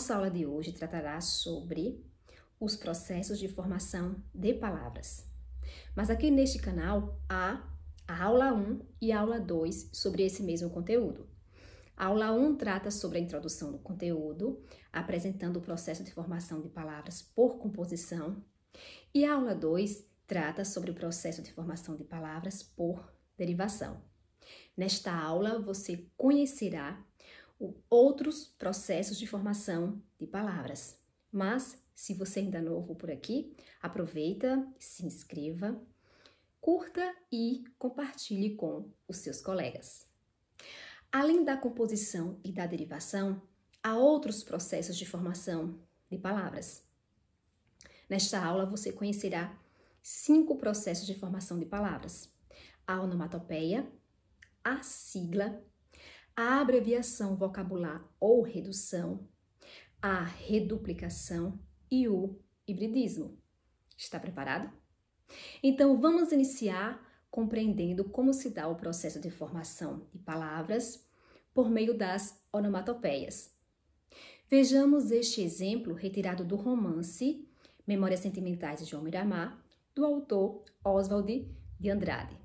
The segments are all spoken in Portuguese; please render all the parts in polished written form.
nossa aula de hoje tratará sobre os processos de formação de palavras. Mas aqui neste canal há a aula 1 e a aula 2 sobre esse mesmo conteúdo. A aula 1 trata sobre a introdução do conteúdo, apresentando o processo de formação de palavras por composição, e a aula 2 trata sobre o processo de formação de palavras por derivação. Nesta aula, você conhecerá outros processos de formação de palavras. Mas, se você ainda é novo por aqui, aproveita, se inscreva, curta e compartilhe com os seus colegas. Além da composição e da derivação, há outros processos de formação de palavras. Nesta aula, você conhecerá 5 processos de formação de palavras: a onomatopeia, a sigla, a abreviação vocabular ou redução, a reduplicação e o hibridismo. Está preparado? Então, vamos iniciar compreendendo como se dá o processo de formação de palavras por meio das onomatopeias. Vejamos este exemplo retirado do romance Memórias Sentimentais de João Miramar, do autor Oswald de Andrade.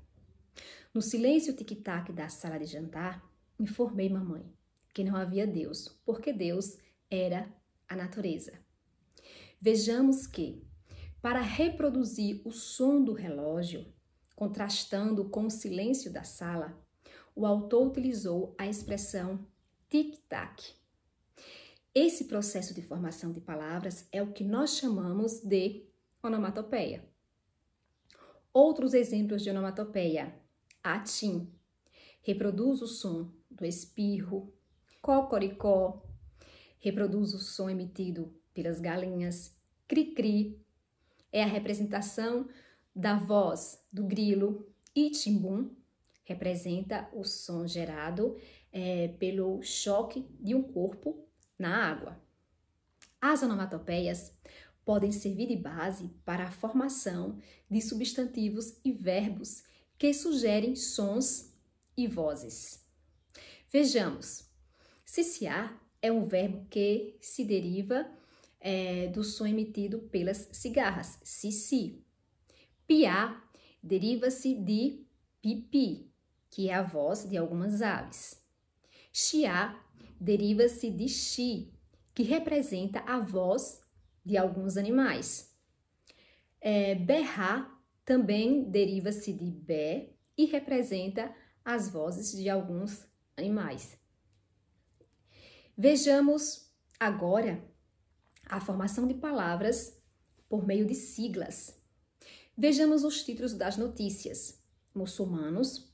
No silêncio tic-tac da sala de jantar, informei mamãe que não havia Deus, porque Deus era a natureza. Vejamos que, para reproduzir o som do relógio, contrastando com o silêncio da sala, o autor utilizou a expressão tic-tac. Esse processo de formação de palavras é o que nós chamamos de onomatopeia. Outros exemplos de onomatopeia: atim, reproduz o som do espirro; cocoricó, reproduz o som emitido pelas galinhas; cri-cri, é a representação da voz do grilo; e timbum, representa o som gerado pelo choque de um corpo na água. As onomatopeias podem servir de base para a formação de substantivos e verbos que sugerem sons e vozes. Vejamos, ciciar é um verbo que se deriva do som emitido pelas cigarras, cici. Piar deriva-se de pipi, que é a voz de algumas aves. Chiar deriva-se de chi, que representa a voz de alguns animais. Berrar também deriva-se de bé e representa as vozes de alguns animais. Vejamos agora a formação de palavras por meio de siglas. Vejamos os títulos das notícias. Muçulmanos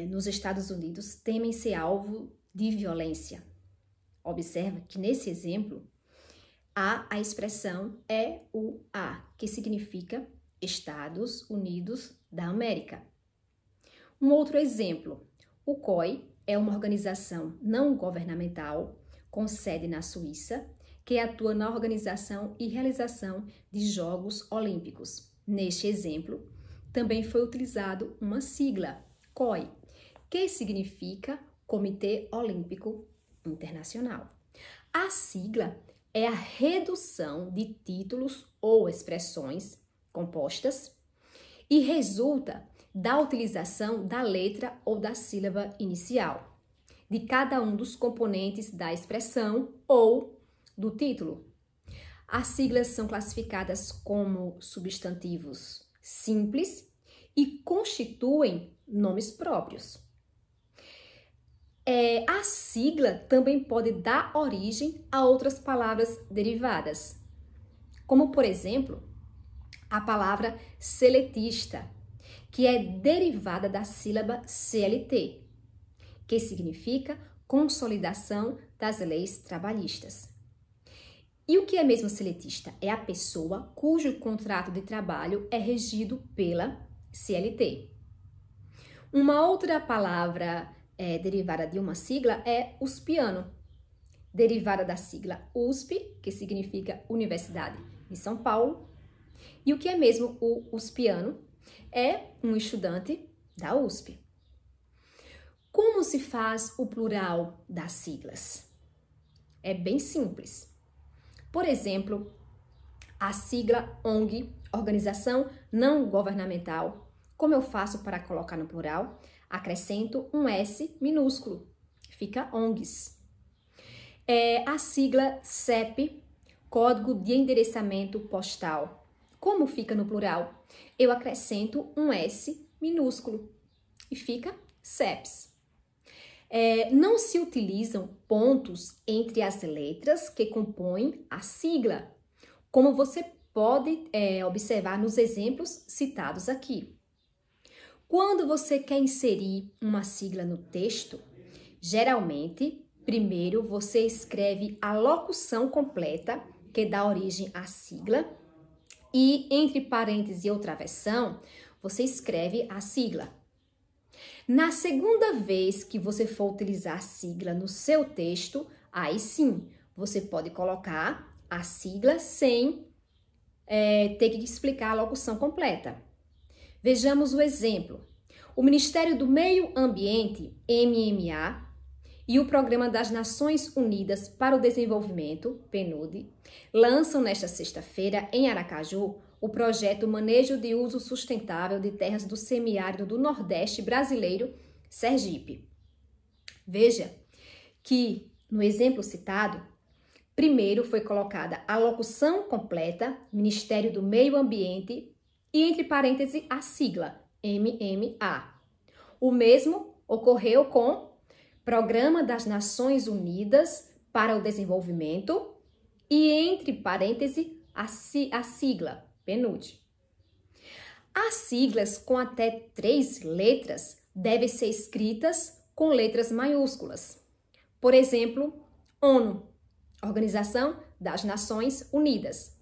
nos Estados Unidos temem ser alvo de violência. Observa que nesse exemplo há a expressão EUA, que significa Estados Unidos da América. Um outro exemplo: o COI é uma organização não governamental com sede na Suíça que atua na organização e realização de Jogos Olímpicos. Neste exemplo, também foi utilizado uma sigla, COI, que significa Comitê Olímpico Internacional. A sigla é a redução de títulos ou expressões compostas e resulta da utilização da letra ou da sílaba inicial de cada um dos componentes da expressão ou do título. As siglas são classificadas como substantivos simples e constituem nomes próprios. A sigla também pode dar origem a outras palavras derivadas, como, por exemplo, a palavra seletista, que é derivada da sílaba CLT, que significa consolidação das leis trabalhistas. E o que é mesmo seletista? É a pessoa cujo contrato de trabalho é regido pela CLT. Uma outra palavra derivada de uma sigla é uspiano, derivada da sigla USP, que significa Universidade de São Paulo. E o que é mesmo o uspiano? É um estudante da USP. Como se faz o plural das siglas? É bem simples. Por exemplo, a sigla ONG, Organização Não Governamental, como eu faço para colocar no plural? Acrescento um S minúsculo, fica ONGs. A sigla CEP, Código de Endereçamento Postal, como fica no plural? Eu acrescento um S minúsculo e fica CEPs. Não se utilizam pontos entre as letras que compõem a sigla, como você pode observar nos exemplos citados aqui. Quando você quer inserir uma sigla no texto, geralmente, primeiro você escreve a locução completa que dá origem à sigla e, entre parênteses e outra versão, você escreve a sigla. Na segunda vez que você for utilizar a sigla no seu texto, aí sim, você pode colocar a sigla sem ter que explicar a locução completa. Vejamos o exemplo. O Ministério do Meio Ambiente, MMA, e o Programa das Nações Unidas para o Desenvolvimento, PNUD, lançam nesta sexta-feira, em Aracaju, o projeto Manejo de Uso Sustentável de Terras do Semiárido do Nordeste Brasileiro, Sergipe. Veja que, no exemplo citado, primeiro foi colocada a locução completa, Ministério do Meio Ambiente, e entre parênteses a sigla, MMA. O mesmo ocorreu com Programa das Nações Unidas para o Desenvolvimento e entre parênteses a sigla, PNUD. As siglas com até 3 letras devem ser escritas com letras maiúsculas. Por exemplo, ONU, Organização das Nações Unidas.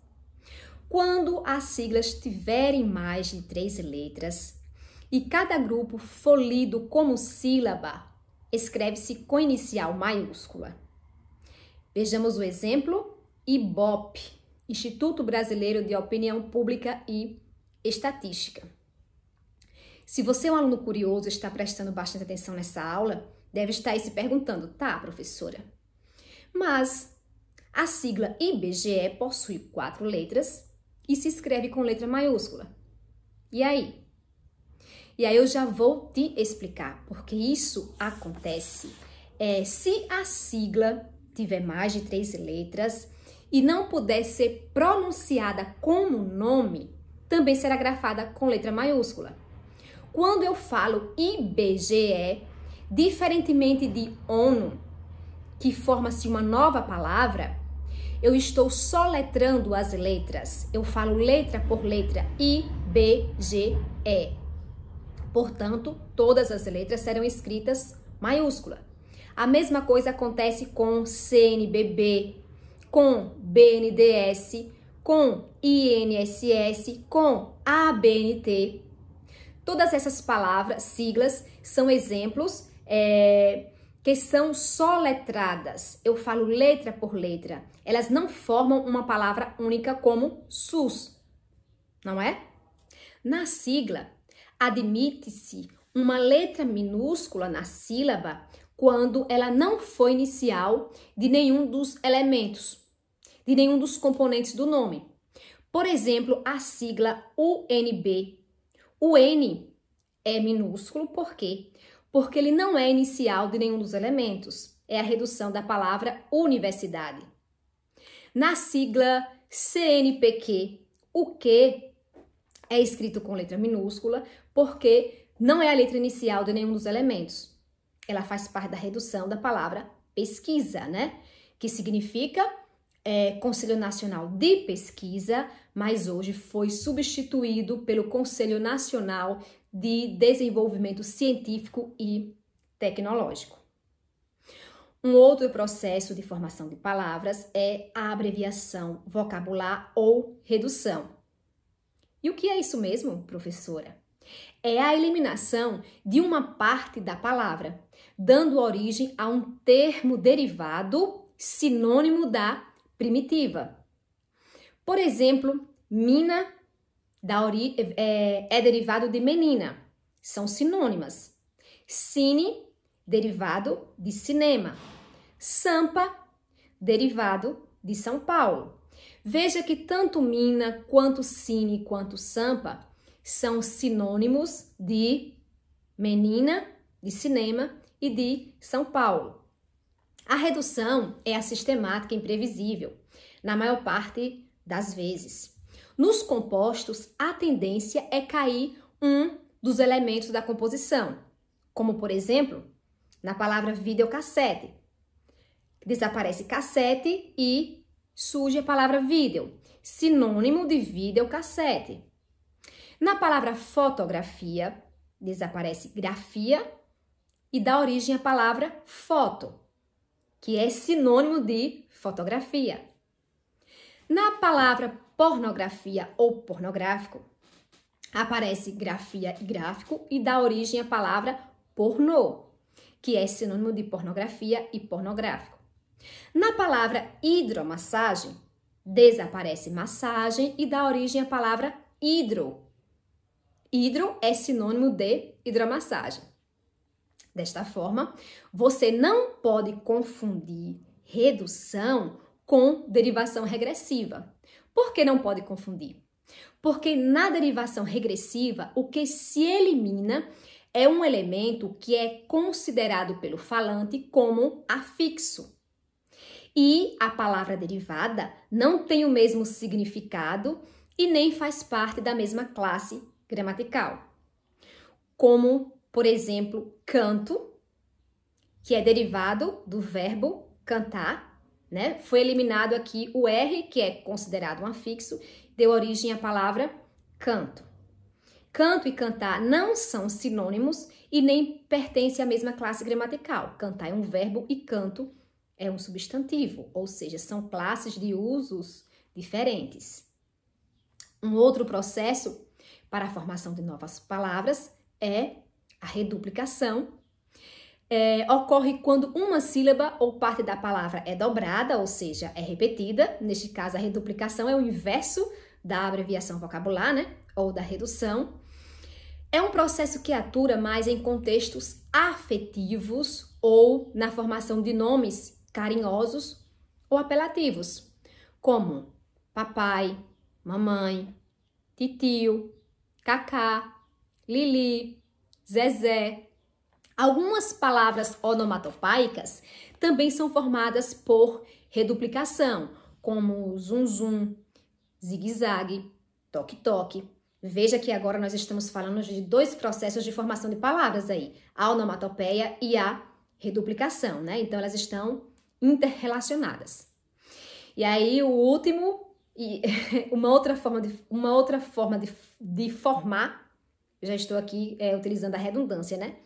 Quando as siglas tiverem mais de 3 letras e cada grupo for lido como sílaba, escreve-se com inicial maiúscula. Vejamos o exemplo IBOP, Instituto Brasileiro de Opinião Pública e Estatística. Se você é um aluno curioso e está prestando bastante atenção nessa aula, deve estar aí se perguntando, tá, professora? Mas a sigla IBGE possui 4 letras e se escreve com letra maiúscula. E aí? E aí eu já vou te explicar, porque isso acontece se a sigla tiver mais de 3 letras e não puder ser pronunciada como nome, também será grafada com letra maiúscula. Quando eu falo IBGE, diferentemente de ONU, que forma-se uma nova palavra, eu estou soletrando as letras. Eu falo letra por letra, IBGE. Portanto, todas as letras serão escritas maiúscula. A mesma coisa acontece com CNBB, com BNDES, com INSS, com ABNT. Todas essas palavras, siglas, são exemplos que são soletradas. Eu falo letra por letra. Elas não formam uma palavra única como SUS, não é? Na sigla, admite-se uma letra minúscula na sílaba quando ela não foi inicial de nenhum dos elementos, de nenhum dos componentes do nome. Por exemplo, a sigla UNB. O N é minúsculo, por quê? Porque ele não é inicial de nenhum dos elementos. É a redução da palavra universidade. Na sigla CNPq, o Q é escrito com letra minúscula porque não é a letra inicial de nenhum dos elementos. Ela faz parte da redução da palavra pesquisa, né? Que significa Conselho Nacional de Pesquisa, mas hoje foi substituído pelo Conselho Nacional de Desenvolvimento Científico e Tecnológico. Um outro processo de formação de palavras é a abreviação vocabular ou redução. E o que é isso mesmo, professora? É a eliminação de uma parte da palavra, dando origem a um termo derivado sinônimo da primitiva. Por exemplo, mina é derivado de menina, são sinônimas. Cine, derivado de cinema. Sampa, derivado de São Paulo. Veja que tanto Mina, quanto Cine, quanto Sampa são sinônimos de menina, de cinema e de São Paulo. A redução é a sistemática imprevisível, na maior parte das vezes. Nos compostos, a tendência é cair um dos elementos da composição, como, por exemplo, na palavra videocassete. Desaparece cassete e surge a palavra vídeo, sinônimo de videocassete. Na palavra fotografia, desaparece grafia e dá origem à palavra foto, que é sinônimo de fotografia. Na palavra pornografia ou pornográfico, aparece grafia e gráfico e dá origem à palavra pornô, que é sinônimo de pornografia e pornográfico. Na palavra hidromassagem, desaparece massagem e dá origem à palavra hidro. Hidro é sinônimo de hidromassagem. Desta forma, você não pode confundir redução com derivação regressiva. Por que não pode confundir? Porque na derivação regressiva, o que se elimina é um elemento que é considerado pelo falante como afixo. E a palavra derivada não tem o mesmo significado e nem faz parte da mesma classe gramatical. Como, por exemplo, canto, que é derivado do verbo cantar, né? Foi eliminado aqui o R, que é considerado um afixo, deu origem à palavra canto. Canto e cantar não são sinônimos e nem pertencem à mesma classe gramatical. Cantar é um verbo e canto é um substantivo, ou seja, são classes de usos diferentes. Um outro processo para a formação de novas palavras é a reduplicação. Ocorre quando uma sílaba ou parte da palavra é dobrada, ou seja, é repetida. Neste caso, a reduplicação é o inverso da abreviação vocabular, né? Ou da redução. É um processo que atua mais em contextos afetivos ou na formação de nomes carinhosos ou apelativos, como papai, mamãe, titio, cacá, Lili, Zezé. Algumas palavras onomatopeicas também são formadas por reduplicação, como zum zum, zigue-zague, toque-toque. Veja que agora nós estamos falando de dois processos de formação de palavras aí, a onomatopeia e a reduplicação, né? Então elas estão interrelacionadas. E aí o último, uma outra forma de formar, já estou aqui utilizando a redundância, né?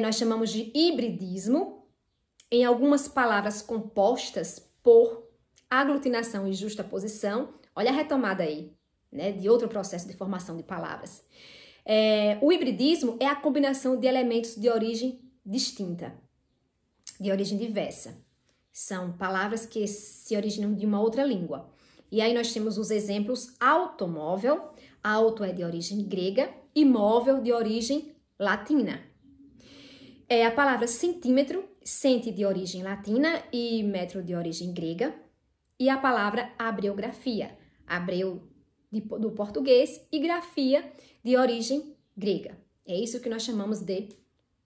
Nós chamamos de hibridismo em algumas palavras compostas por aglutinação e justaposição. Olha a retomada aí, né, de outro processo de formação de palavras. O hibridismo é a combinação de elementos de origem distinta, de origem diversa. São palavras que se originam de uma outra língua. E aí nós temos os exemplos automóvel, auto é de origem grega e móvel de origem latina. A palavra centímetro, centi de origem latina e metro de origem grega. E a palavra abreografia, abreu do português e grafia de origem grega. É isso que nós chamamos de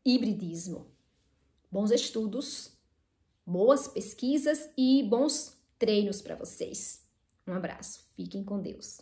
hibridismo. Bons estudos, boas pesquisas e bons treinos para vocês. Um abraço, fiquem com Deus.